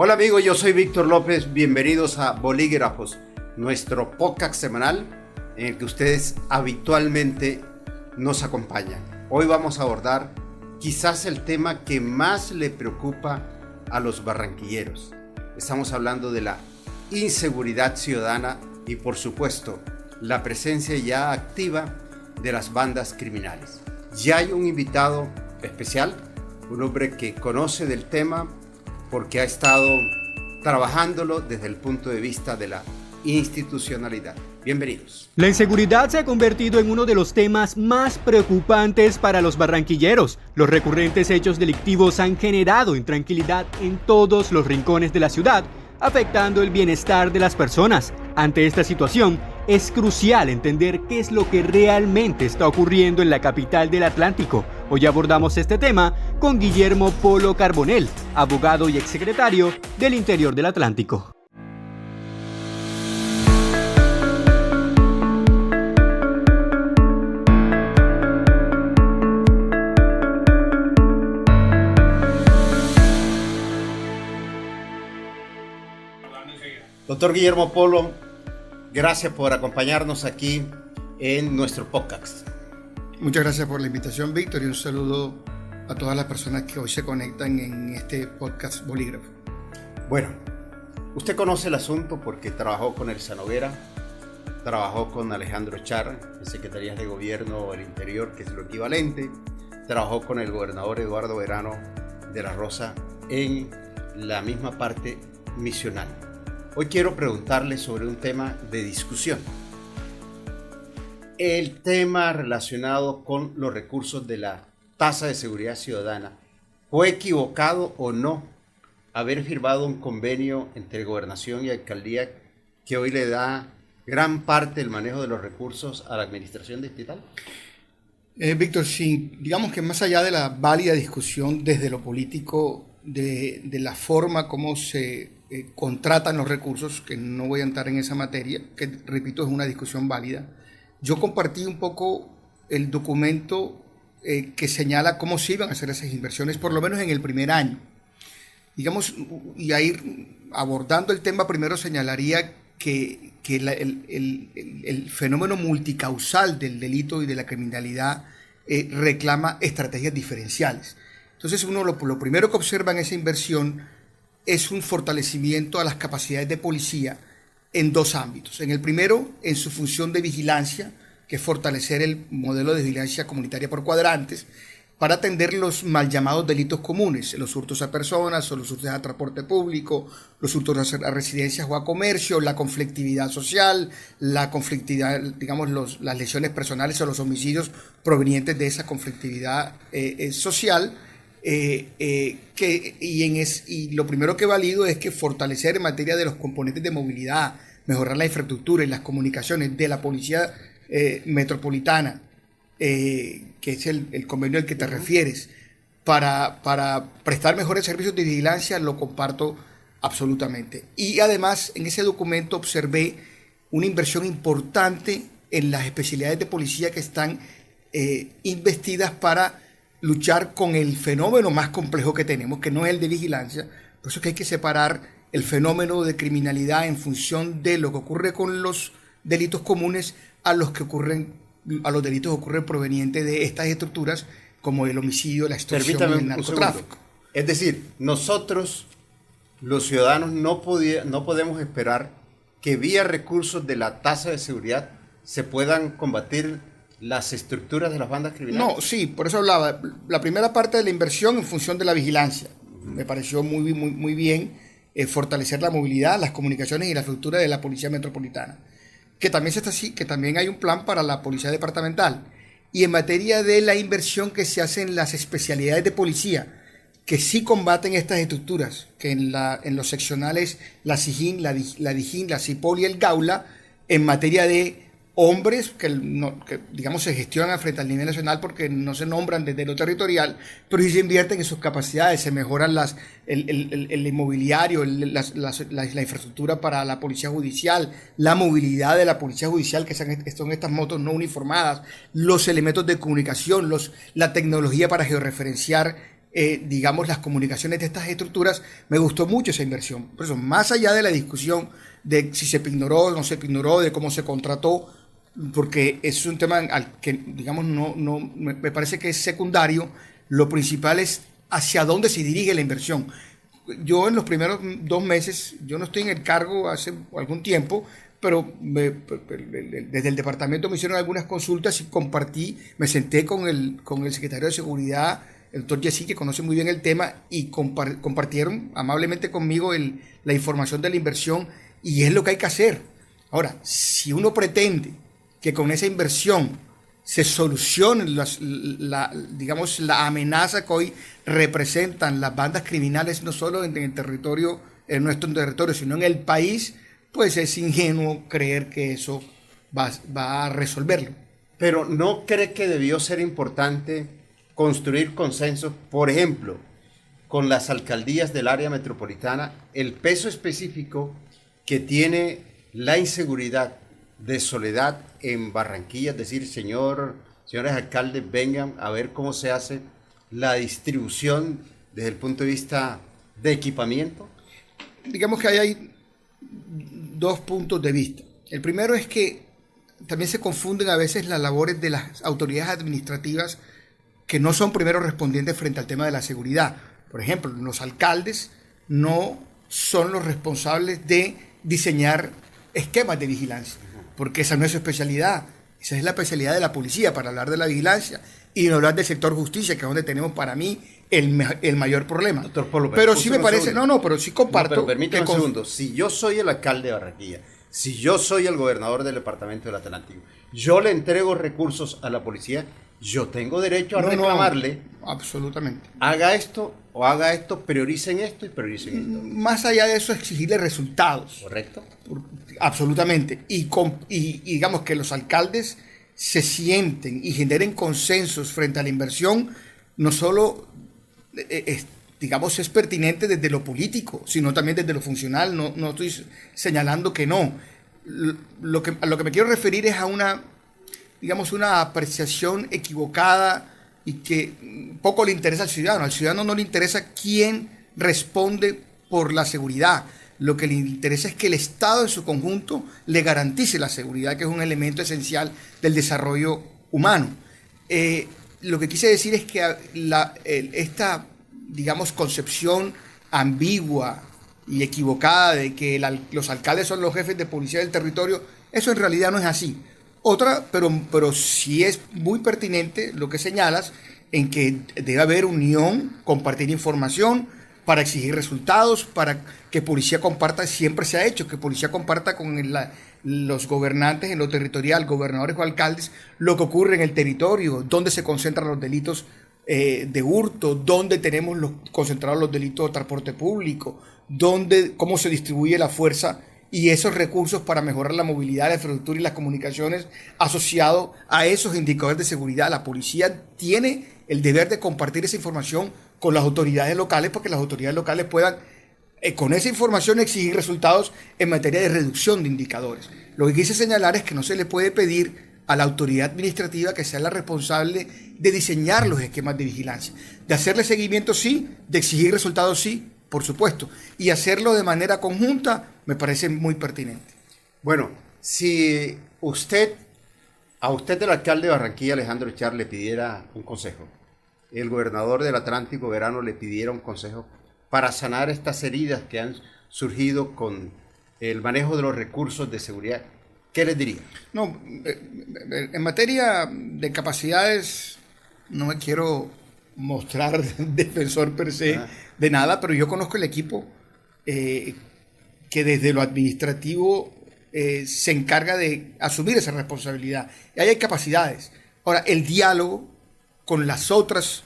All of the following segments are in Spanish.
Hola amigos, yo soy Víctor López, bienvenidos a Bolígrafos, nuestro podcast semanal en el que ustedes habitualmente nos acompañan. Hoy vamos a abordar quizás el tema que más le preocupa a los barranquilleros. Estamos hablando de la inseguridad ciudadana y por supuesto la presencia ya activa de las bandas criminales. Ya hay un invitado especial, un hombre que conoce del tema porque ha estado trabajándolo desde el punto de vista de la institucionalidad. Bienvenidos. La inseguridad se ha convertido en uno de los temas más preocupantes para los barranquilleros. Los recurrentes hechos delictivos han generado intranquilidad en todos los rincones de la ciudad, afectando el bienestar de las personas. Ante esta situación, es crucial entender qué es lo que realmente está ocurriendo en la capital del Atlántico. Hoy abordamos este tema con Guillermo Polo Carbonell, abogado y exsecretario del Interior del Atlántico. Doctor Guillermo Polo, gracias por acompañarnos aquí en nuestro podcast. Muchas gracias por la invitación, Víctor, y un saludo a todas las personas que hoy se conectan en este podcast Bolígrafo. Bueno, usted conoce el asunto porque trabajó con Elsa Noguera, trabajó con Alejandro Char en Secretarías de Gobierno del Interior, que es lo equivalente, trabajó con el gobernador Eduardo Verano de la Rosa en la misma parte misional. Hoy quiero preguntarle sobre un tema de discusión. El tema relacionado con los recursos de la tasa de seguridad ciudadana. ¿Fue equivocado o no haber firmado un convenio entre gobernación y alcaldía que hoy le da gran parte del manejo de los recursos a la administración distrital? Víctor, sí, digamos que más allá de la válida discusión desde lo político de la forma como se contratan los recursos, que no voy a entrar en esa materia, que repito es una discusión válida, yo compartí un poco el documento que señala cómo se iban a hacer esas inversiones, por lo menos en el primer año. Digamos, y a ir abordando el tema, primero señalaría que el fenómeno multicausal del delito y de la criminalidad reclama estrategias diferenciales. Entonces uno lo primero que observa en esa inversión es un fortalecimiento a las capacidades de policía en dos ámbitos. En el primero, en su función de vigilancia, que es fortalecer el modelo de vigilancia comunitaria por cuadrantes, para atender los mal llamados delitos comunes, los hurtos a personas o los hurtos a transporte público, los hurtos a residencias o a comercio, la conflictividad social, la conflictividad, digamos, las lesiones personales o los homicidios provenientes de esa conflictividad social. Y lo primero que valido es que fortalecer en materia de los componentes de movilidad, mejorar la infraestructura y las comunicaciones de la policía metropolitana, que es el convenio al que te refieres, para prestar mejores servicios de vigilancia, lo comparto absolutamente. Y además en ese documento observé una inversión importante en las especialidades de policía que están investidas para luchar con el fenómeno más complejo que tenemos, que no es el de vigilancia. Por eso es que hay que separar el fenómeno de criminalidad en función de lo que ocurre con los delitos comunes a los delitos que ocurren provenientes de estas estructuras, como el homicidio, la extorsión y el narcotráfico. Es decir, nosotros, los ciudadanos, no podemos esperar que vía recursos de la tasa de seguridad se puedan combatir las estructuras de las bandas criminales. No, sí, por eso hablaba. La primera parte de la inversión en función de la vigilancia. Me pareció muy bien fortalecer la movilidad, las comunicaciones y la estructura de la policía metropolitana. Que también hay un plan para la policía departamental. Y en materia de la inversión que se hace en las especialidades de policía, que sí combaten estas estructuras, que en los seccionales, la SIJIN, la DIJÍN, la CIPOL y el GAULA, en materia de hombres que digamos se gestionan frente al nivel nacional porque no se nombran desde lo territorial, pero sí se invierten en sus capacidades, se mejoran el inmobiliario, la infraestructura para la policía judicial, la movilidad de la policía judicial, que son estas motos no uniformadas, los elementos de comunicación, la tecnología para georreferenciar digamos, las comunicaciones de estas estructuras, me gustó mucho esa inversión. Por eso, más allá de la discusión de si se ignoró o no se ignoró, de cómo se contrató, porque es un tema al que, digamos, me parece que es secundario, lo principal es hacia dónde se dirige la inversión. Yo en los primeros 2 meses, yo no estoy en el cargo hace algún tiempo, pero desde el departamento me hicieron algunas consultas y me senté con el secretario de Seguridad, el doctor Yesí, que conoce muy bien el tema, y compartieron amablemente conmigo la información de la inversión, y es lo que hay que hacer. Ahora, si uno pretende que con esa inversión se solucione digamos, la amenaza que hoy representan las bandas criminales, no solo en nuestro territorio, sino en el país, pues es ingenuo creer que eso va a resolverlo. Pero ¿no cree que debió ser importante construir consensos, por ejemplo, con las alcaldías del área metropolitana, el peso específico que tiene la inseguridad de Soledad en Barranquilla? Es decir, señores alcaldes, vengan a ver cómo se hace la distribución desde el punto de vista de equipamiento. Digamos que hay 2 puntos de vista. El primero es que también se confunden a veces las labores de las autoridades administrativas, que no son primeros respondientes frente al tema de la seguridad. Por ejemplo, los alcaldes no son los responsables de diseñar esquemas de vigilancia, porque esa no es su especialidad. Esa es la especialidad de la policía, para hablar de la vigilancia y no hablar del sector justicia, que es donde tenemos, para mí, el mayor problema. Doctor Polo, pero sí me parece, pero sí comparto. Pero permítame un segundo. Si yo soy el alcalde de Barranquilla, si yo soy el gobernador del departamento del Atlántico, yo le entrego recursos a la policía, yo tengo derecho a reclamarle. Absolutamente. Haga esto o haga esto, prioricen esto y prioricen esto. Más allá de eso, exigirle resultados. ¿Correcto? Absolutamente. Y digamos que los alcaldes se sienten y generen consensos frente a la inversión, no solo digamos, es pertinente desde lo político, sino también desde lo funcional. No estoy señalando que no. A lo que me quiero referir es a una apreciación equivocada y que poco le interesa al ciudadano. Al ciudadano no le interesa quién responde por la seguridad. Lo que le interesa es que el Estado en su conjunto le garantice la seguridad, que es un elemento esencial del desarrollo humano. Lo que quise decir es que esta, digamos, concepción ambigua y equivocada de que los alcaldes son los jefes de policía del territorio, eso en realidad no es así. Pero sí es muy pertinente lo que señalas, en que debe haber unión, compartir información para exigir resultados, para que policía comparta. Siempre se ha hecho que policía comparta con los gobernantes en lo territorial, gobernadores o alcaldes, lo que ocurre en el territorio, dónde se concentran los delitos de hurto, dónde tenemos concentrados los delitos de transporte público, cómo se distribuye la fuerza y esos recursos para mejorar la movilidad, la infraestructura y las comunicaciones asociado a esos indicadores de seguridad. La policía tiene el deber de compartir esa información con las autoridades locales, porque las autoridades locales puedan, con esa información, exigir resultados en materia de reducción de indicadores. Lo que quise señalar es que no se le puede pedir a la autoridad administrativa que sea la responsable de diseñar los esquemas de vigilancia. De hacerle seguimiento, sí; de exigir resultados, sí, por supuesto. Y hacerlo de manera conjunta me parece muy pertinente. Bueno, si a usted el alcalde de Barranquilla, Alejandro Echar, le pidiera un consejo, el gobernador del Atlántico, Verano, le pidiera un consejo para sanar estas heridas que han surgido con el manejo de los recursos de seguridad, ¿qué les diría? No, en materia de capacidades no me quiero mostrar defensor per se de nada, pero yo conozco el equipo que desde lo administrativo se encarga de asumir esa responsabilidad. Y ahí hay capacidades. Ahora, el diálogo con las otras,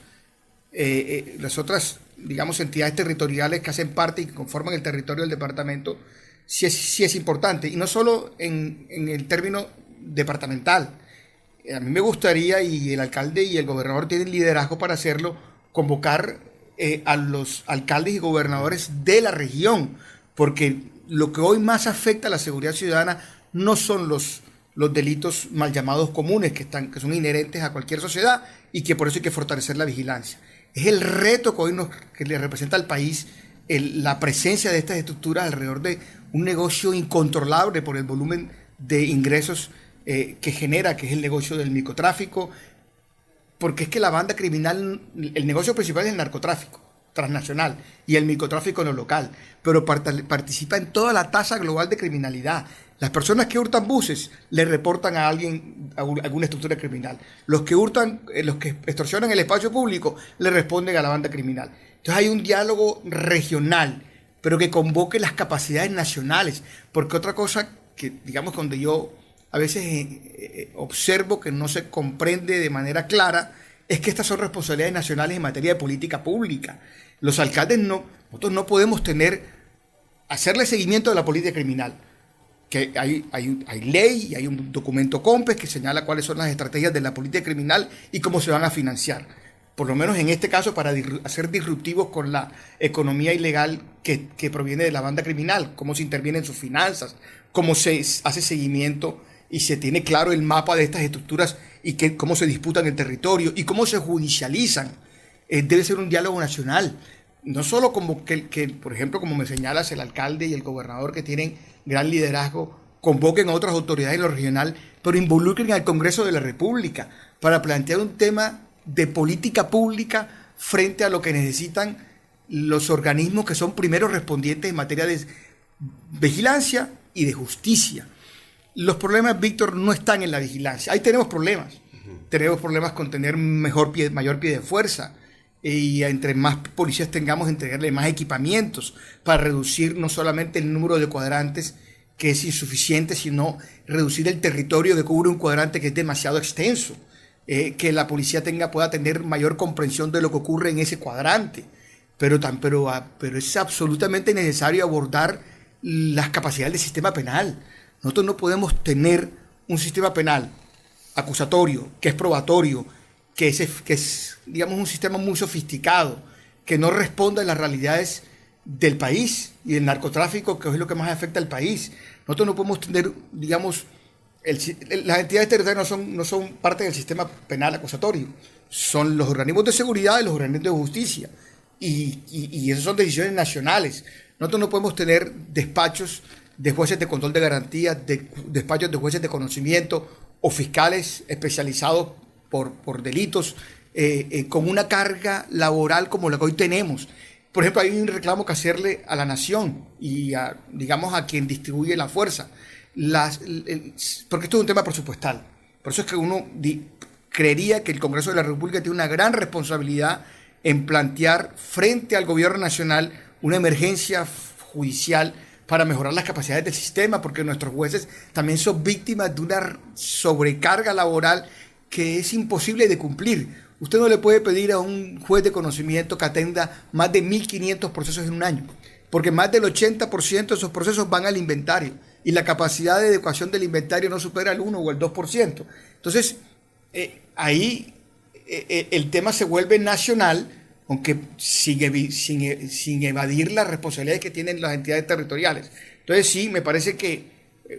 digamos, entidades territoriales que hacen parte y que conforman el territorio del departamento, sí es importante. Y no solo en el término departamental. A mí me gustaría, y el alcalde y el gobernador tienen liderazgo para hacerlo, convocar a los alcaldes y gobernadores de la región, porque lo que hoy más afecta a la seguridad ciudadana no son los delitos mal llamados comunes, que son inherentes a cualquier sociedad y que por eso hay que fortalecer la vigilancia. Es el reto que le representa al país la presencia de estas estructuras alrededor de un negocio incontrolable por el volumen de ingresos que genera, que es el negocio del microtráfico, porque es que la banda criminal, el negocio principal es el narcotráfico transnacional y el microtráfico en lo local, pero participa en toda la tasa global de criminalidad. Las personas que hurtan buses le reportan a alguien, a alguna estructura criminal. Los que extorsionan el espacio público le responden a la banda criminal. Entonces hay un diálogo regional, pero que convoque las capacidades nacionales, porque otra cosa que, digamos, cuando yo a veces observo que no se comprende de manera clara, es que estas son responsabilidades nacionales en materia de política pública. Los alcaldes nosotros no podemos hacerle seguimiento de la política criminal, que hay ley y hay un documento COMPES que señala cuáles son las estrategias de la política criminal y cómo se van a financiar. Por lo menos en este caso, para hacer disruptivos con la economía ilegal que proviene de la banda criminal, cómo se interviene en sus finanzas, cómo se hace seguimiento y se tiene claro el mapa de estas estructuras y cómo se disputan el territorio y cómo se judicializan. Debe ser un diálogo nacional, no solo como por ejemplo, como me señalas, el alcalde y el gobernador, que tienen gran liderazgo, convoquen a otras autoridades en lo regional, pero involucren al Congreso de la República para plantear un tema de política pública frente a lo que necesitan los organismos que son primeros respondientes en materia de vigilancia y de justicia. Los problemas, Víctor, no están en la vigilancia. Ahí tenemos problemas. Tenemos problemas con tener mayor pie de fuerza. Y entre más policías tengamos, entregarle más equipamientos para reducir no solamente el número de cuadrantes, que es insuficiente, sino reducir el territorio que cubre un cuadrante que es demasiado extenso. Que la policía pueda tener mayor comprensión de lo que ocurre en ese cuadrante. Pero es absolutamente necesario abordar las capacidades del sistema penal. Nosotros no podemos tener un sistema penal acusatorio, que es probatorio, que es, digamos, un sistema muy sofisticado, que no responde a las realidades del país y del narcotráfico, que es lo que más afecta al país. Nosotros no podemos tener, digamos, las entidades territoriales no son parte del sistema penal acusatorio, son los organismos de seguridad y los organismos de justicia, y esas son decisiones nacionales. Nosotros no podemos tener despachos de jueces de control de garantías, despachos de jueces de conocimiento o fiscales especializados por delitos con una carga laboral como la que hoy tenemos. Por ejemplo, hay un reclamo que hacerle a la nación y digamos a quien distribuye la fuerza, porque esto es un tema presupuestal. Por eso es que uno creería que el Congreso de la República tiene una gran responsabilidad en plantear frente al gobierno nacional una emergencia judicial para mejorar las capacidades del sistema, porque nuestros jueces también son víctimas de una sobrecarga laboral que es imposible de cumplir. Usted no le puede pedir a un juez de conocimiento que atenda más de 1.500 procesos en un año, porque más del 80% de esos procesos van al inventario y la capacidad de adecuación del inventario no supera el 1 o el 2%. Entonces, ahí el tema se vuelve nacional, aunque sin evadir las responsabilidades que tienen las entidades territoriales. Entonces sí, me parece que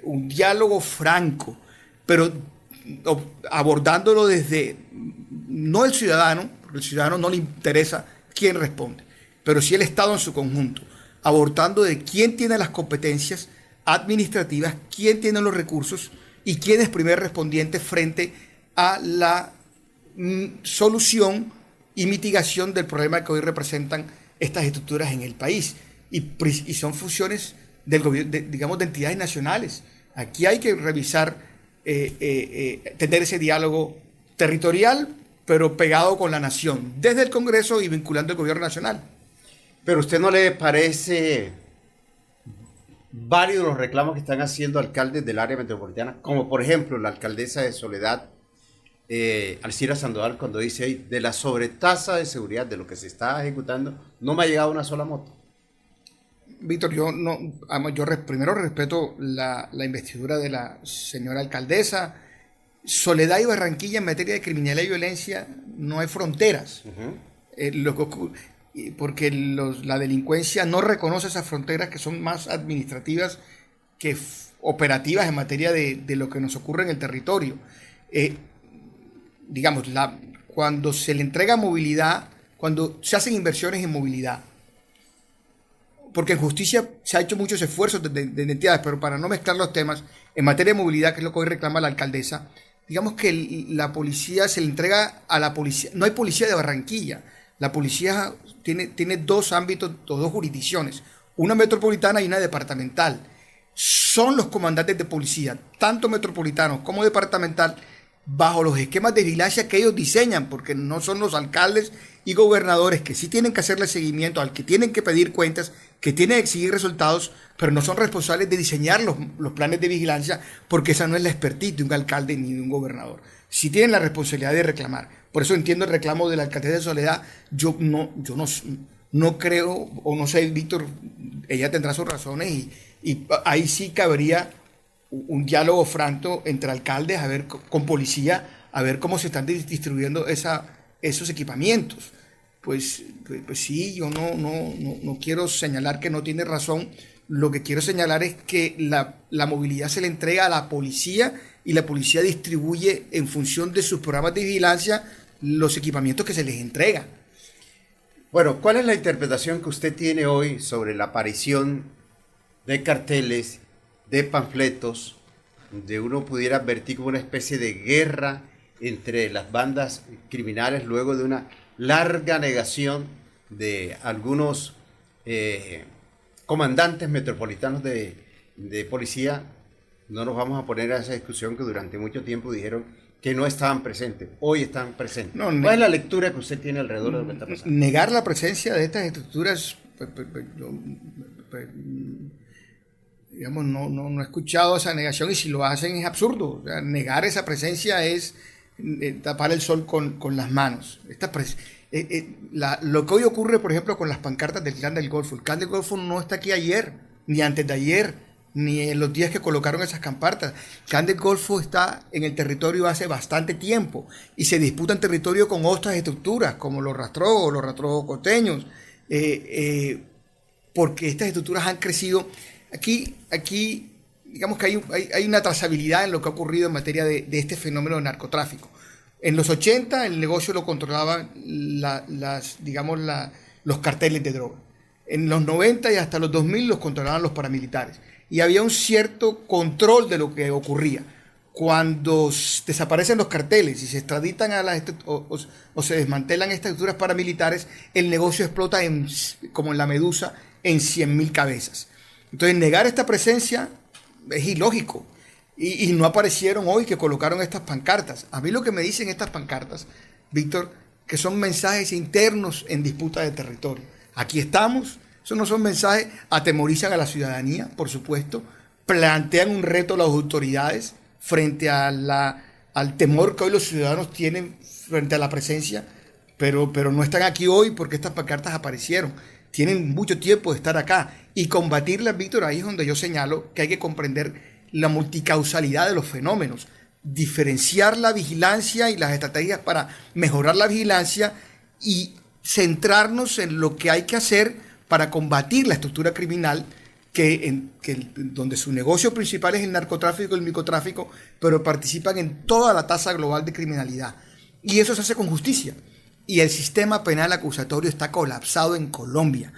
un diálogo franco, pero abordándolo desde, no el ciudadano, porque el ciudadano no le interesa quién responde, pero sí el Estado en su conjunto, abordando de quién tiene las competencias administrativas, quién tiene los recursos y quién es primer respondiente frente a la solución y mitigación del problema que hoy representan estas estructuras en el país. Y son funciones del gobierno, digamos, de entidades nacionales. Aquí hay que revisar, tener ese diálogo territorial, pero pegado con la nación, desde el Congreso y vinculando al gobierno nacional. Pero ¿usted no le parece varios de los reclamos que están haciendo alcaldes del área metropolitana, como por ejemplo la alcaldesa de Soledad, Alcira Sandoval, cuando dice ahí, de la sobretasa de seguridad de lo que se está ejecutando, no me ha llegado una sola moto? Víctor, yo primero respeto la investidura de la señora alcaldesa. Soledad y Barranquilla en materia de criminalidad y violencia no hay fronteras. Porque la delincuencia no reconoce esas fronteras, que son más administrativas que operativas en materia de lo que nos ocurre en el territorio. Digamos, cuando se le entrega movilidad, cuando se hacen inversiones en movilidad. Porque en justicia se ha hecho muchos esfuerzos de entidades, pero para no mezclar los temas, en materia de movilidad, que es lo que hoy reclama la alcaldesa, digamos que la policía se le entrega a la policía. No hay policía de Barranquilla. La policía tiene dos ámbitos o dos jurisdicciones, una metropolitana y una departamental. Son los comandantes de policía, tanto metropolitanos como departamental, bajo los esquemas de vigilancia que ellos diseñan, porque no son los alcaldes y gobernadores que sí tienen que hacerle seguimiento, al que tienen que pedir cuentas, que tienen que exigir resultados, pero no son responsables de diseñar los planes de vigilancia, porque esa no es la expertise de un alcalde ni de un gobernador. Sí tienen la responsabilidad de reclamar. Por eso entiendo el reclamo de la alcaldesa de Soledad. Yo no creo, o no sé, Víctor, ella tendrá sus razones y ahí sí cabría un diálogo franco entre alcaldes, a ver, con policía, a ver cómo se están distribuyendo esos equipamientos. Pues sí, yo no quiero señalar que no tiene razón. Lo que quiero señalar es que la movilidad se le entrega a la policía y la policía distribuye en función de sus programas de vigilancia los equipamientos que se les entrega. Bueno, ¿cuál es la interpretación que usted tiene hoy sobre la aparición de carteles, de panfletos, donde uno pudiera advertir como una especie de guerra entre las bandas criminales luego de una larga negación de algunos comandantes metropolitanos de policía? No nos vamos a poner a esa discusión que durante mucho tiempo dijeron que no estaban presentes. Hoy están presentes. ¿Cuál es la lectura que usted tiene alrededor de lo que está pasando? Negar la presencia de estas estructuras, digamos, no he escuchado esa negación, y si lo hacen es absurdo. O sea, negar esa presencia es tapar el sol con las manos. Lo que hoy ocurre, por ejemplo, con las pancartas del Clan del Golfo. El Clan del Golfo no está aquí ayer, ni antes de ayer, ni en los días que colocaron esas pancartas. El Clan del Golfo está en el territorio hace bastante tiempo y se disputan territorio con otras estructuras, como los rastrojos costeños, porque estas estructuras han crecido. Aquí digamos que hay una trazabilidad en lo que ha ocurrido en materia de este fenómeno de narcotráfico. En los 80 el negocio lo controlaban los carteles de droga. En los 90 y hasta los 2000 los controlaban los paramilitares. Y había un cierto control de lo que ocurría. Cuando desaparecen los carteles y se extraditan o se desmantelan estas estructuras paramilitares, el negocio explota como en la medusa en 100.000 cabezas. Entonces, negar esta presencia es ilógico. Y no aparecieron hoy que colocaron estas pancartas. A mí lo que me dicen estas pancartas, Víctor, que son mensajes internos en disputa de territorio. Aquí estamos. Eso no son mensajes, atemorizan a la ciudadanía, por supuesto, plantean un reto a las autoridades frente al temor que hoy los ciudadanos tienen frente a la presencia, pero no están aquí hoy porque estas pancartas aparecieron. Tienen mucho tiempo de estar acá y combatirlas, Víctor. Ahí es donde yo señalo que hay que comprender la multicausalidad de los fenómenos, diferenciar la vigilancia y las estrategias para mejorar la vigilancia y centrarnos en lo que hay que hacer para combatir la estructura criminal donde su negocio principal es el narcotráfico y el microtráfico, pero participan en toda la tasa global de criminalidad. Y eso se hace con justicia. Y el sistema penal acusatorio está colapsado en Colombia.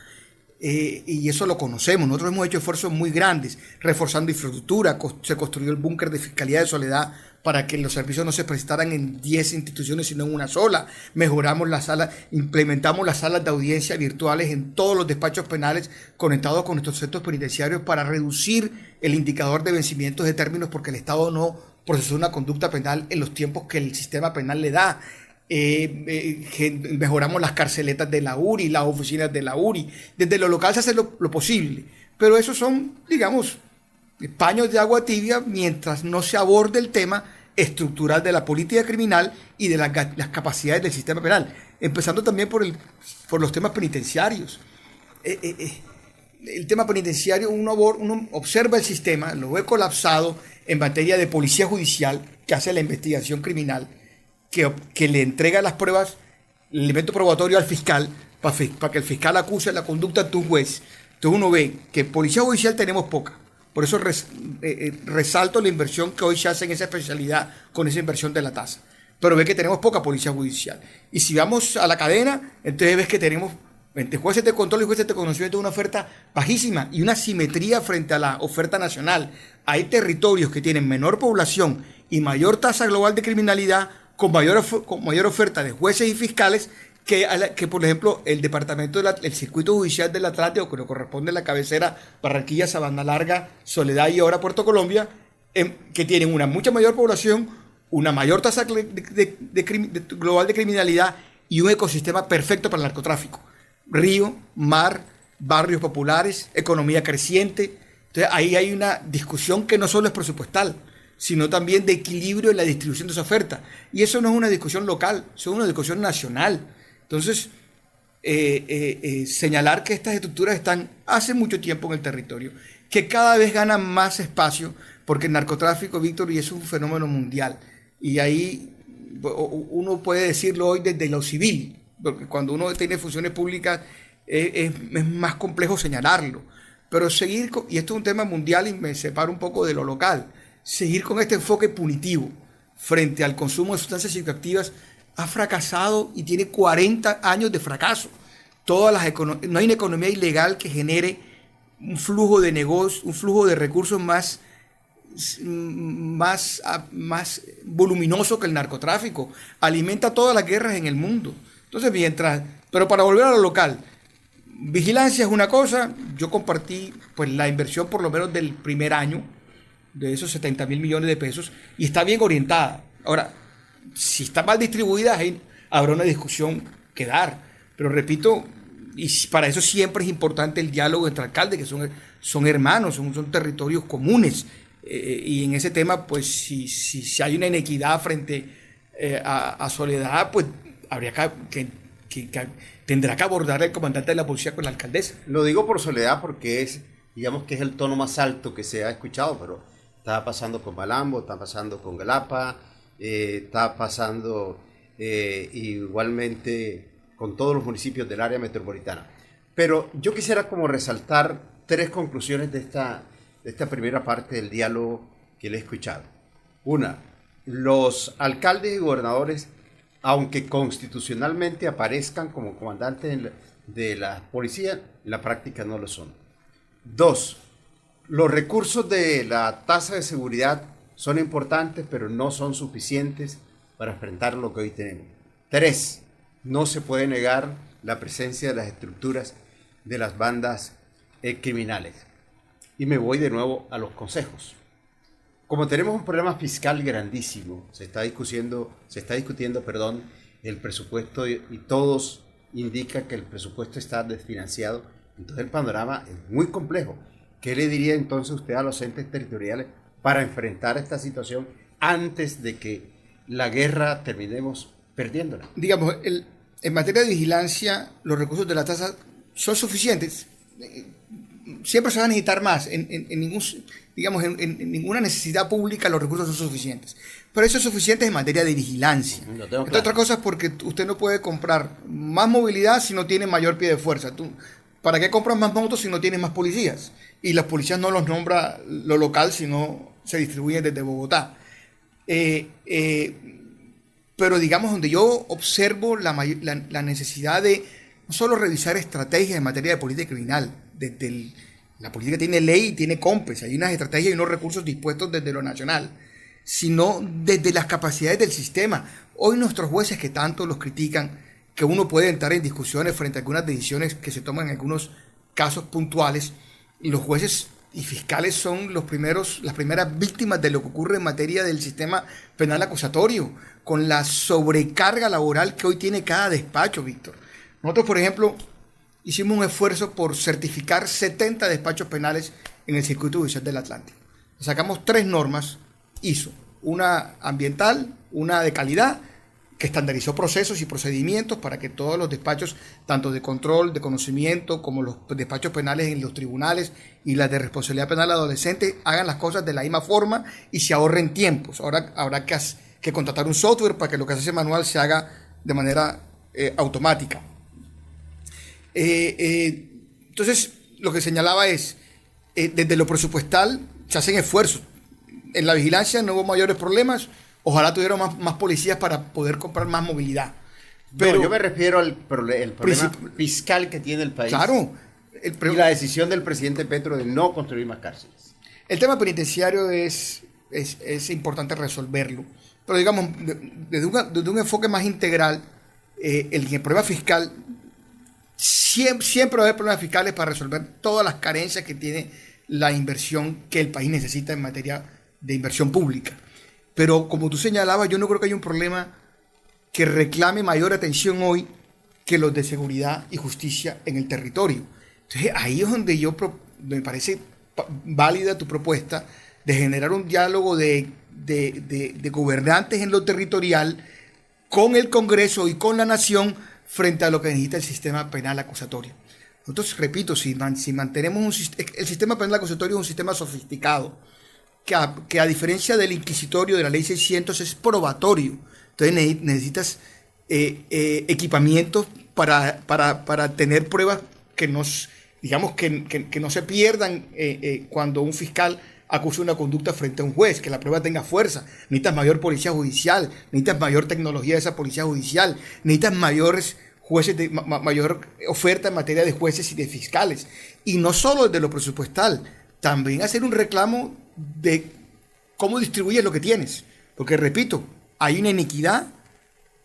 Y eso lo conocemos. Nosotros hemos hecho esfuerzos muy grandes, reforzando infraestructura. Se construyó el búnker de Fiscalía de Soledad para que los servicios no se prestaran en 10 instituciones, sino en una sola. Mejoramos las salas, implementamos las salas de audiencia virtuales en todos los despachos penales conectados con nuestros centros penitenciarios para reducir el indicador de vencimientos de términos, porque el Estado no procesó una conducta penal en los tiempos que el sistema penal le da. Mejoramos las carceletas de la URI, las oficinas de la URI. Desde lo local se hace lo posible, pero esos son, digamos, paños de agua tibia mientras no se aborde el tema estructural de la política criminal y de las capacidades del sistema penal, empezando también por los temas penitenciarios. El tema penitenciario, uno observa el sistema, lo ve colapsado en materia de policía judicial que hace la investigación criminal, que le entrega las pruebas, el elemento probatorio al fiscal, para que el fiscal acuse la conducta de un juez. Entonces uno ve que policía judicial tenemos poca. Por eso resalto la inversión que hoy se hace en esa especialidad con esa inversión de la tasa. pero ve que tenemos poca policía judicial. Y si vamos a la cadena, entonces ves que tenemos entre jueces de control y jueces de conocimiento una oferta bajísima y una simetría frente a la oferta nacional. Hay territorios que tienen menor población y mayor tasa global de criminalidad con mayor oferta de jueces y fiscales que por ejemplo, el departamento el circuito judicial del Atlántico, que le corresponde a la cabecera Barranquilla, Sabana Larga, Soledad y ahora Puerto Colombia, que tienen una mucha mayor población, una mayor tasa global de criminalidad y un ecosistema perfecto para el narcotráfico. Río, mar, barrios populares, economía creciente. Entonces ahí hay una discusión que no solo es presupuestal, sino también de equilibrio en la distribución de esa oferta. Y eso no es una discusión local, eso es una discusión nacional. Entonces, señalar que estas estructuras están hace mucho tiempo en el territorio, que cada vez ganan más espacio, porque el narcotráfico, Víctor, y es un fenómeno mundial. Y ahí uno puede decirlo hoy desde lo civil, porque cuando uno tiene funciones públicas es más complejo señalarlo. Pero seguir, y esto es un tema mundial y me separo un poco de lo local, seguir con este enfoque punitivo frente al consumo de sustancias psicoactivas ha fracasado y tiene 40 años de fracaso. No hay una economía ilegal que genere un flujo de negocios, un flujo de recursos más voluminoso que el narcotráfico. Alimenta todas las guerras en el mundo. Entonces, pero para volver a lo local, vigilancia es una cosa. Yo compartí pues la inversión por lo menos del primer año de esos 70.000 millones de pesos y está bien orientada. Ahora, si está mal distribuida, habrá una discusión que dar. Pero repito, y para eso siempre es importante el diálogo entre alcaldes, que son hermanos, son territorios comunes. Y en ese tema, pues si hay una inequidad frente a Soledad, pues habría tendrá que abordar el comandante de la policía con la alcaldesa. Lo digo por Soledad porque digamos que es el tono más alto que se ha escuchado, pero está pasando con Malambo, está pasando con Galapa, está pasando igualmente con todos los municipios del área metropolitana. Pero yo quisiera como resaltar 3 conclusiones de esta primera parte del diálogo que le he escuchado. Una, los alcaldes y gobernadores, aunque constitucionalmente aparezcan como comandantes de la policía, en la práctica no lo son. 2, los recursos de la tasa de seguridad son importantes, pero no son suficientes para enfrentar lo que hoy tenemos. 3, no se puede negar la presencia de las estructuras de las bandas criminales. Y me voy de nuevo a los consejos. Como tenemos un problema fiscal grandísimo, se está discutiendo, el presupuesto y todos indican que el presupuesto está desfinanciado, entonces el panorama es muy complejo. ¿Qué le diría entonces usted a los entes territoriales para enfrentar esta situación antes de que la guerra terminemos perdiéndola? Digamos, en materia de vigilancia, los recursos de la tasa son suficientes. Siempre se va a necesitar más. En ninguna necesidad pública los recursos son suficientes. Pero eso es suficiente en materia de vigilancia. Entre otras cosas, porque usted no puede comprar más movilidad si no tiene mayor pie de fuerza. ¿Para qué compras más motos si no tienes más policías? Y las policías no los nombra lo local, sino se distribuyen desde Bogotá. Pero digamos, donde yo observo la necesidad de no solo revisar estrategias en materia de política criminal, la política tiene ley y tiene COMPES, hay unas estrategias y unos recursos dispuestos desde lo nacional, sino desde las capacidades del sistema. Hoy nuestros jueces que tanto los critican, que uno puede entrar en discusiones frente a algunas decisiones que se toman en algunos casos puntuales, y los jueces y fiscales son las primeras víctimas de lo que ocurre en materia del sistema penal acusatorio, con la sobrecarga laboral que hoy tiene cada despacho, Víctor. Nosotros, por ejemplo, hicimos un esfuerzo por certificar 70 despachos penales en el circuito judicial del Atlántico. Sacamos 3 normas ISO, una ambiental, una de calidad, que estandarizó procesos y procedimientos para que todos los despachos, tanto de control, de conocimiento, como los despachos penales en los tribunales y las de responsabilidad penal adolescente, hagan las cosas de la misma forma y se ahorren tiempos. Ahora habrá que contratar un software para que lo que se hace manual se haga de manera automática. Entonces, lo que señalaba es, desde lo presupuestal se hacen esfuerzos. En la vigilancia no hubo mayores problemas, Ojalá tuvieran más policías para poder comprar más movilidad. Pero yo me refiero al problema fiscal que tiene el país. Claro. Y la decisión del presidente Petro de no construir más cárceles. El tema penitenciario es importante resolverlo. Pero digamos, desde un enfoque más integral, el problema fiscal, siempre va a haber problemas fiscales para resolver todas las carencias que tiene la inversión que el país necesita en materia de inversión pública. Pero como tú señalabas, yo no creo que haya un problema que reclame mayor atención hoy que los de seguridad y justicia en el territorio. Entonces ahí es donde me parece válida tu propuesta de generar un diálogo de gobernantes en lo territorial con el Congreso y con la nación frente a lo que necesita el sistema penal acusatorio. Nosotros, repito, si mantenemos el sistema penal acusatorio es un sistema sofisticado, que a diferencia del inquisitorio de la ley 600 es probatorio. Entonces necesitas equipamientos para tener pruebas que no se pierdan cuando un fiscal acusa una conducta frente a un juez, que la prueba tenga fuerza. Necesitas mayor policía judicial, necesitas mayor tecnología de esa policía judicial, necesitas mayores jueces, mayor oferta en materia de jueces y de fiscales. Y no solo desde lo presupuestal, también hacer un reclamo de cómo distribuyes lo que tienes. Porque, repito, hay una inequidad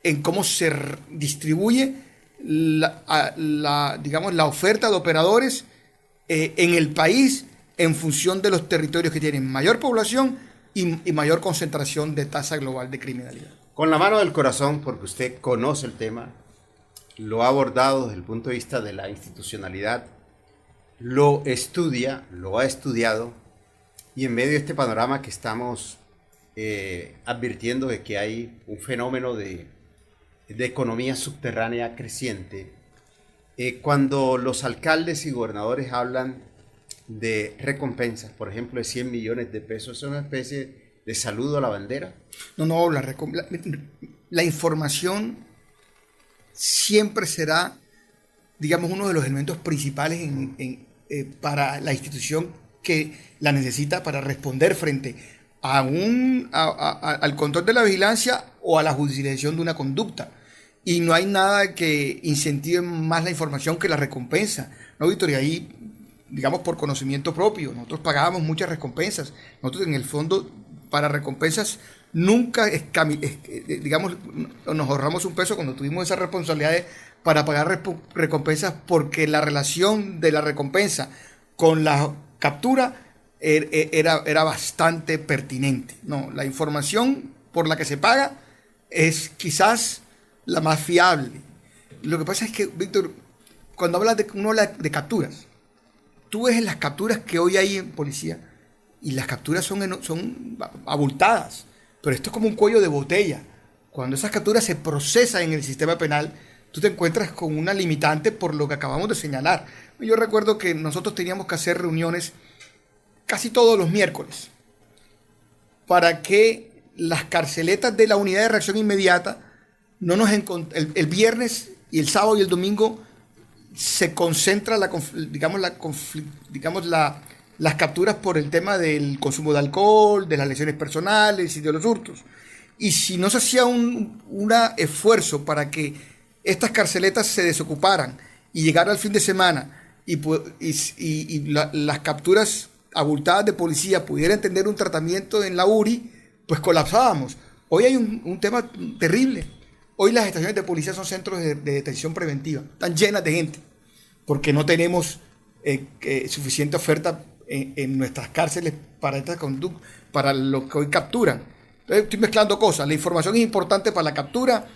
en cómo se distribuye la oferta de operadores en el país en función de los territorios que tienen mayor población y mayor concentración de tasa global de criminalidad. Con la mano del corazón, porque usted conoce el tema, lo ha abordado desde el punto de vista de la institucionalidad, lo estudia, lo ha estudiado, y en medio de este panorama que estamos advirtiendo de que hay un fenómeno de economía subterránea creciente, cuando los alcaldes y gobernadores hablan de recompensas, por ejemplo, de 100 millones de pesos, ¿es una especie de saludo a la bandera? No, la información siempre será, digamos, uno de los elementos principales para la institución que la necesita para responder frente al control de la vigilancia o a la judicialización de una conducta. Y no hay nada que incentive más la información que la recompensa, ¿no, Víctor? Y ahí, digamos, por conocimiento propio, nosotros pagábamos muchas recompensas. Nosotros, en el fondo, para recompensas nunca, digamos, nos ahorramos un peso cuando tuvimos esas responsabilidades para pagar recompensas, porque la relación de la recompensa con la captura era bastante pertinente. No, la información por la que se paga es quizás la más fiable. Lo que pasa es que, Víctor, cuando uno habla de capturas, tú ves en las capturas que hoy hay en policía, y las capturas son abultadas, pero esto es como un cuello de botella. Cuando esas capturas se procesan en el sistema penal, tú te encuentras con una limitante por lo que acabamos de señalar. Yo recuerdo que nosotros teníamos que hacer reuniones casi todos los miércoles para que las carceletas de la unidad de reacción inmediata el viernes y el sábado y el domingo se concentra las capturas por el tema del consumo de alcohol, de las lesiones personales y de los hurtos. Y si no se hacía un esfuerzo para que estas carceletas se desocuparan y llegara al fin de semana y las capturas abultadas de policía pudieran tener un tratamiento en la URI, pues colapsábamos. Hoy hay un tema terrible. Hoy las estaciones de policía son centros de detención preventiva, están llenas de gente, porque no tenemos suficiente oferta en nuestras cárceles para estas conductas, para lo que hoy capturan. Entonces estoy mezclando cosas. La información es importante para la captura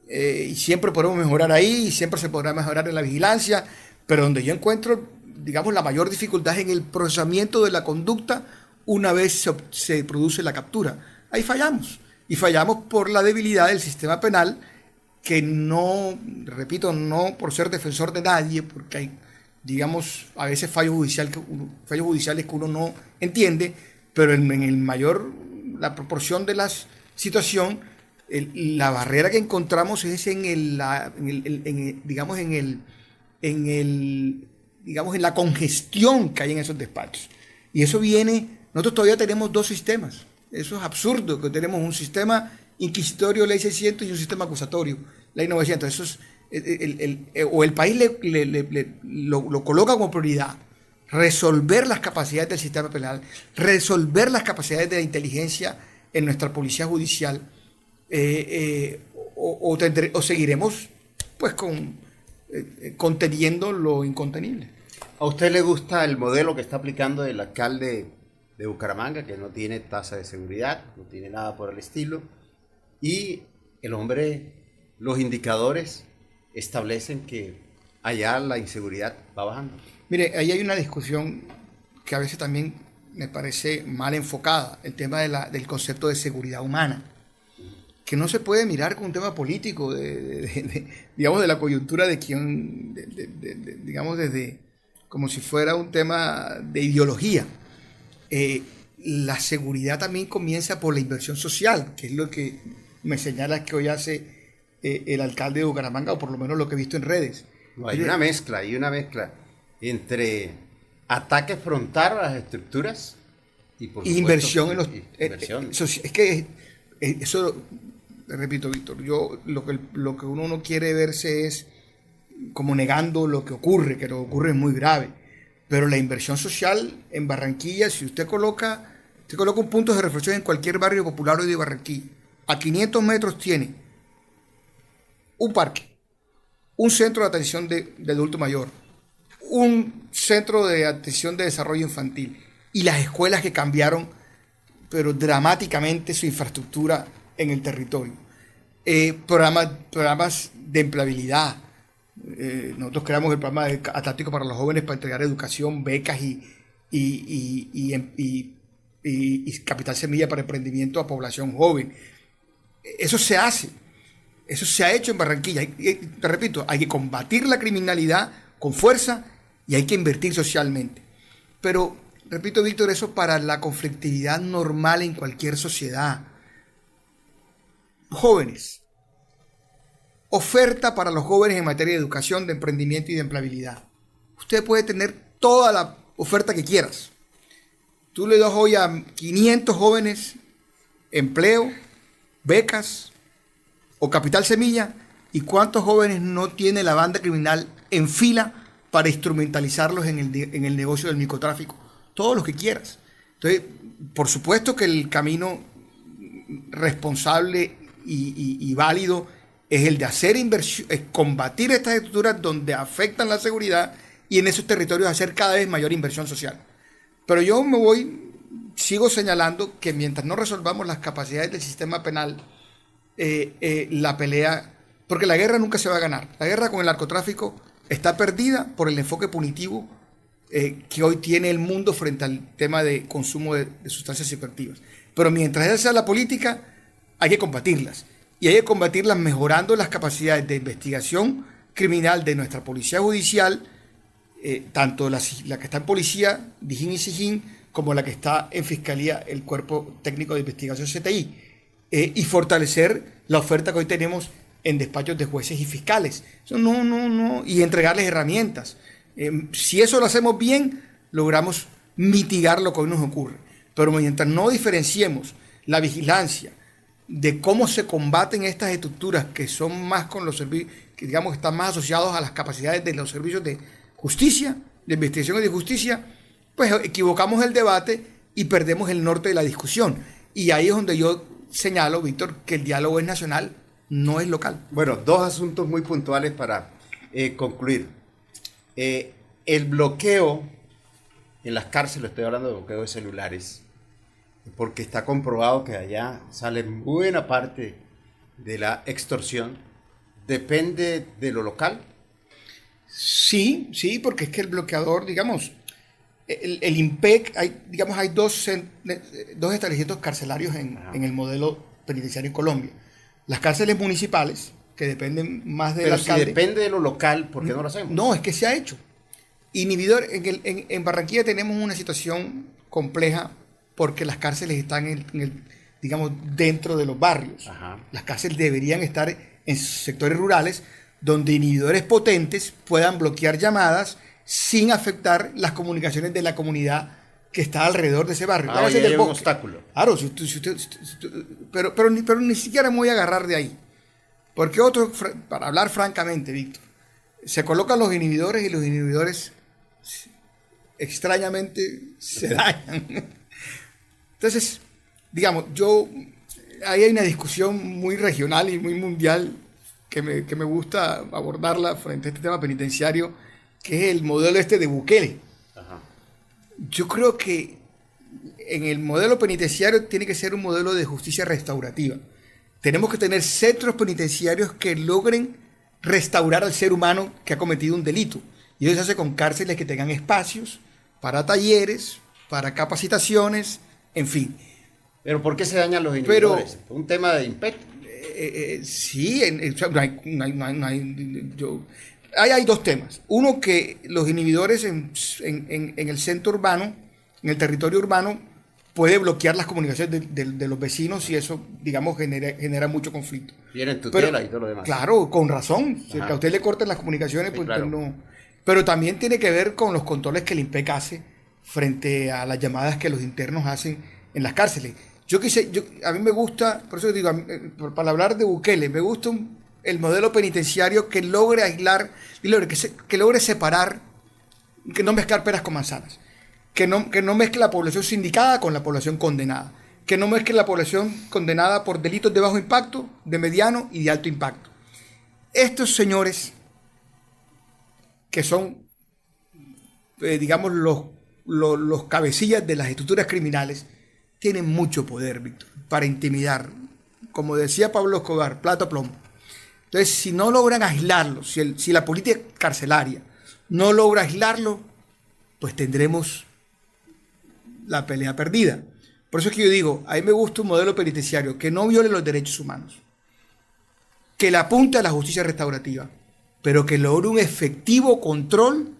y siempre podemos mejorar ahí, y siempre se podrá mejorar en la vigilancia, pero donde yo encuentro, digamos, la mayor dificultad es en el procesamiento de la conducta una vez se produce la captura. Ahí fallamos. Y fallamos por la debilidad del sistema penal, que no, repito, no por ser defensor de nadie, porque hay, digamos, a veces fallos judiciales que uno no entiende, pero la proporción de la situación, la barrera que encontramos es en la congestión que hay en esos despachos. Y eso nosotros todavía tenemos dos sistemas. Eso es absurdo, que tenemos un sistema inquisitorio, ley 600, y un sistema acusatorio, ley 900. Eso es, o el país lo coloca como prioridad, resolver las capacidades del sistema penal, resolver las capacidades de la inteligencia en nuestra policía judicial, o seguiremos pues conteniendo lo incontenible. ¿A usted le gusta el modelo que está aplicando el alcalde de Bucaramanga, que no tiene tasa de seguridad, no tiene nada por el estilo? Y el hombre, los indicadores establecen que allá la inseguridad va bajando. Mire, ahí hay una discusión que a veces también me parece mal enfocada, el tema del concepto de seguridad humana, que no se puede mirar con un tema político, digamos, de la coyuntura de quién, digamos, desde como si fuera un tema de ideología. La seguridad también comienza por la inversión social, que es lo que me señala que hoy hace el alcalde de Bucaramanga, o por lo menos lo que he visto en redes. No, hay una mezcla entre ataque frontal a las estructuras y por supuesto, inversión en los... inversión. Es que eso, repito, Víctor, lo que uno no quiere verse es como negando lo que ocurre, que lo que ocurre es muy grave. Pero la inversión social en Barranquilla, si usted coloca un punto de reflexión en cualquier barrio popular hoy de Barranquilla, a 500 metros tiene un parque, un centro de atención de adulto mayor, un centro de atención de desarrollo infantil, y las escuelas que cambiaron, pero dramáticamente, su infraestructura en el territorio. Programas de empleabilidad. Nosotros creamos el programa de Atlántico para los jóvenes para entregar educación, becas y capital semilla para emprendimiento a población joven. Eso se hace. Eso se ha hecho en Barranquilla. Te repito, hay que combatir la criminalidad con fuerza y hay que invertir socialmente. Pero, repito, Víctor, eso para la conflictividad normal en cualquier sociedad. Jóvenes. Oferta para los jóvenes en materia de educación, de emprendimiento y de empleabilidad. Usted puede tener toda la oferta que quieras. Tú le das hoy a 500 jóvenes empleo, becas o capital semilla, y cuántos jóvenes no tiene la banda criminal en fila para instrumentalizarlos en el negocio del microtráfico. Todos los que quieras. Entonces, por supuesto que el camino responsable y válido es el de hacer inversión, es combatir estas estructuras donde afectan la seguridad, y en esos territorios hacer cada vez mayor inversión social. Pero yo sigo señalando que mientras no resolvamos las capacidades del sistema penal, la pelea, porque la guerra nunca se va a ganar. La guerra con el narcotráfico está perdida por el enfoque punitivo que hoy tiene el mundo frente al tema de consumo de sustancias psicoactivas. Pero mientras esa sea la política, hay que combatirlas. Y hay que combatirlas mejorando las capacidades de investigación criminal de nuestra policía judicial, tanto la que está en policía, Dijín y Sijín, como la que está en Fiscalía, el Cuerpo Técnico de Investigación CTI, y fortalecer la oferta que hoy tenemos en despachos de jueces y fiscales. Eso y entregarles herramientas. Si eso lo hacemos bien, logramos mitigar lo que hoy nos ocurre. Pero mientras no diferenciemos la vigilancia de cómo se combaten estas estructuras que son más con los servicios, que digamos que están más asociados a las capacidades de los servicios de justicia, de investigación y de justicia, pues equivocamos el debate y perdemos el norte de la discusión. Y ahí es donde yo señalo, Víctor, que el diálogo es nacional, no es local. Bueno, dos asuntos muy puntuales para concluir. El bloqueo en las cárceles, estoy hablando de bloqueo de celulares, porque está comprobado que allá sale buena parte de la extorsión. ¿Depende de lo local? Sí, porque es que el bloqueador, digamos, el IMPEC, hay dos establecimientos carcelarios en el modelo penitenciario en Colombia. Las cárceles municipales, que dependen más del alcalde. Pero si depende de lo local, ¿por qué no lo hacemos? No, es que se ha hecho. Inhibidor, en Barranquilla tenemos una situación compleja porque las cárceles están digamos, dentro de los barrios. Ajá. Las cárceles deberían estar en sectores rurales donde inhibidores potentes puedan bloquear llamadas sin afectar las comunicaciones de la comunidad que está alrededor de ese barrio. Ah, oye, hay un obstáculo. Claro, pero ni siquiera me voy a agarrar de ahí. Porque para hablar francamente, Víctor, se colocan los inhibidores y los inhibidores extrañamente se dañan. Entonces, digamos, ahí hay una discusión muy regional y muy mundial que me gusta abordarla frente a este tema penitenciario, que es el modelo de Bukele. Ajá. Yo creo que en el modelo penitenciario tiene que ser un modelo de justicia restaurativa. Tenemos que tener centros penitenciarios que logren restaurar al ser humano que ha cometido un delito. Y eso se hace con cárceles que tengan espacios para talleres, para capacitaciones, en fin. ¿Pero por qué se dañan los inhibidores? ¿Un tema de impeto? Sí, hay dos temas. Uno, que los inhibidores en el centro urbano, en el territorio urbano, puede bloquear las comunicaciones de los vecinos y eso, digamos, genera mucho conflicto. Tienen tutela y todo lo demás. Claro, con razón. Si a usted le cortan las comunicaciones, sí, pues claro. No. Pero también tiene que ver con los controles que el IMPEC hace frente a las llamadas que los internos hacen en las cárceles. A mí me gusta, por eso digo, para hablar de Bukele, me gusta el modelo penitenciario que logre aislar, que logre separar, que no mezclar peras con manzanas, que no mezcle la población sindicada con la población condenada, que no mezcle la población condenada por delitos de bajo impacto, de mediano y de alto impacto. Estos señores, que son, digamos, los cabecillas de las estructuras criminales, tienen mucho poder, Víctor, para intimidar. Como decía Pablo Escobar, plata plomo. Entonces, si no logran aislarlo, si la política carcelaria no logra aislarlo, pues tendremos la pelea perdida. Por eso es que yo digo, a mí me gusta un modelo penitenciario que no viole los derechos humanos, que le apunte a la justicia restaurativa, pero que logre un efectivo control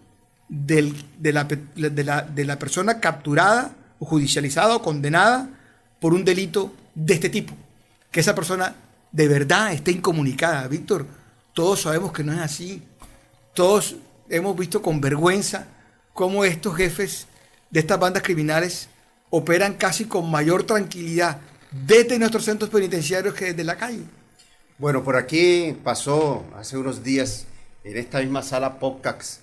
de la persona capturada o judicializada o condenada por un delito de este tipo. Que esa persona de verdad esté incomunicada. Víctor, todos sabemos que no es así. Todos hemos visto con vergüenza cómo estos jefes de estas bandas criminales operan casi con mayor tranquilidad desde nuestros centros penitenciarios que desde la calle. Bueno, por aquí pasó hace unos días en esta misma sala podcast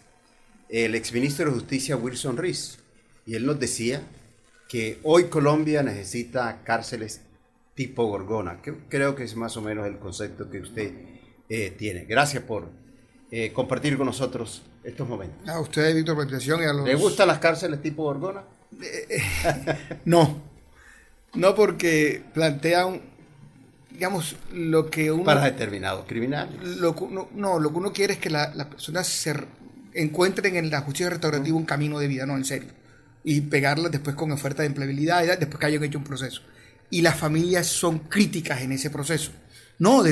el exministro de Justicia Wilson Riz, y él nos decía que hoy Colombia necesita cárceles tipo Gorgona, que creo que es más o menos el concepto que usted tiene. Gracias por compartir con nosotros estos momentos. A usted, Víctor, por la invitación. ¿Le gustan las cárceles tipo Gorgona? No, porque plantea digamos, lo que uno... Para determinados criminales. Lo que uno quiere es que las personas se encuentren en la justicia restaurativa un camino de vida, no, en serio. Y pegarlas después con oferta de empleabilidad, después que hayan hecho un proceso. Y las familias son críticas en ese proceso. No,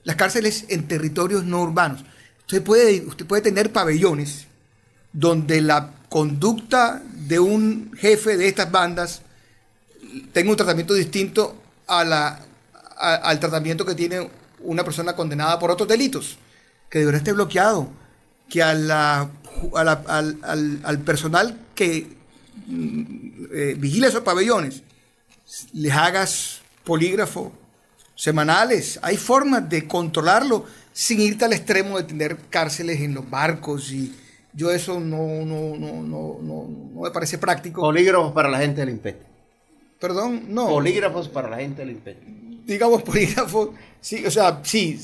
las cárceles en territorios no urbanos. Usted puede tener pabellones donde la conducta de un jefe de estas bandas tenga un tratamiento distinto al tratamiento que tiene una persona condenada por otros delitos, que deberá estar bloqueado, que al personal que vigila esos pabellones les hagas polígrafo semanales. Hay formas de controlarlo sin irte al extremo de tener cárceles en los barcos, y yo eso no me parece práctico. Polígrafos para la gente del IMPET. Perdón, no. Polígrafos para la gente del IMPET. Digamos polígrafos, sí, o sea, sí,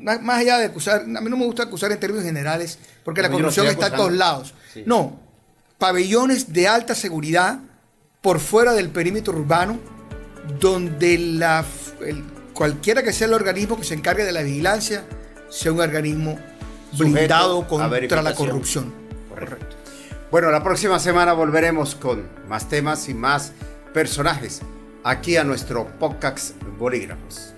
más allá de acusar, a mí no me gusta acusar en términos generales, porque la corrupción está en todos lados. Sí. No, pabellones de alta seguridad por fuera del perímetro urbano, donde cualquiera que sea el organismo que se encargue de la vigilancia sea un organismo blindado contra la corrupción. Correcto. Bueno, la próxima semana volveremos con más temas y más personajes aquí a nuestro podcast Bolígrafos.